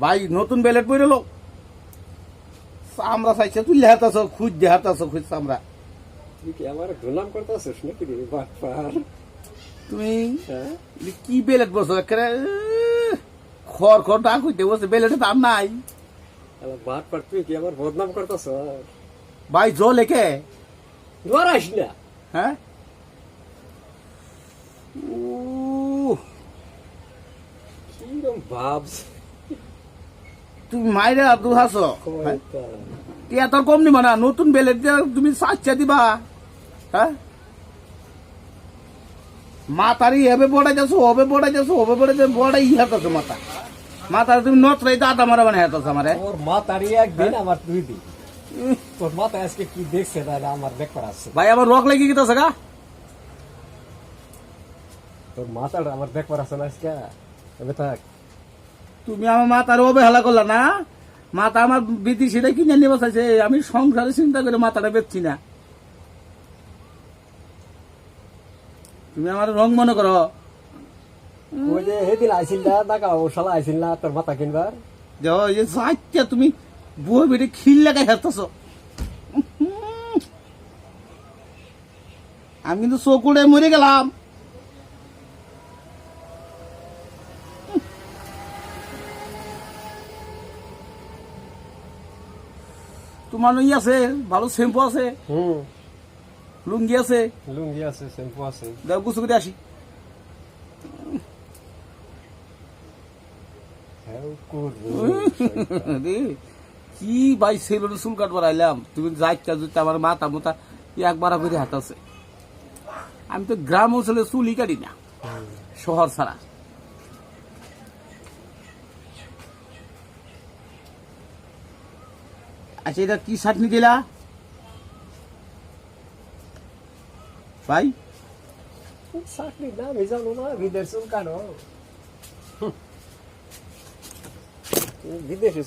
ভাই নতুন বেলেট পড়ে লো আমরা চাইছে তুই হাতাছ খুঁজ দিয়ে হাতাছ খুঁজ আমরা তুই কি আমার গোলাম করতেছিস নাকি রে বাটপার? তুমি হ্যাঁ কি বেলেট বসো একেবারে খড় খড় ডাক হইতে বসে বেলেটের দাম নাই বাটপার, তুই কি আমার বদনাম করতেছ? ভাই জল একে ধরাস না। হ্যাঁ কিরম ভাবছ তুমি মাইরে দুহাস টিয়া তোর কম নিবা না নতুন বেলেট দিয়ে তুমি সাচ্চা দিবা হ্যাঁ মাথারই হবে বড়াই যাচ্ছ হবে বড়াই যাচ্ছ হবে বড়াই বড়াই হাতাছ মাথা মাথার তুমি নতরাই দাদা মারা মানে হাতাছ আমারে তোর মাতারি একদিন আমার 2 দিন। তোর মাথা আজকে কি দেখছে না আমার ব্যাপার আছে। ভাই আমার রক লেগে গেছে গা তোর মাথাটা আমার ব্যাপার আছে না আজকে। তবে থাক, তুমি আমার মাথার অবহেলা করলা না মাথা আমার বিদেশিটা কিনে নিয়ে বসাইছে আমি সংসারে চিন্তা করে মাথাটা বেচছি না তুমি আমার রং মনে করো ওই যে সেদিন আইছিল না টাকা ও শালা আইছিল না তোর মাথা কিনবার। যে সাইটটা তুমি বই বেটে খিল লাগাই হাঁটতেছ আমি কিন্তু চকুড়ে মরে গেলাম তোমার ই আছে ভালো শ্যাম্পু আছে লুঙ্গি আছে লুঙ্গি আছে, শ্যাম্পু আছে। দাও গুছু করে আসি কি ভাই সেলুনে চুল কাটবার আইলাম তুমি যাইতা যদি আমার মাথা মোতা একবার করে হাত আছে আমি তো গ্রাম অঞ্চলে চুলই কাটি না শহর ছাড়া আচ্ছা এটা কি চাটনি দিলা ভাই চাকরি না ভেজানো না, বিদেশ চুল কানো। বিদেশে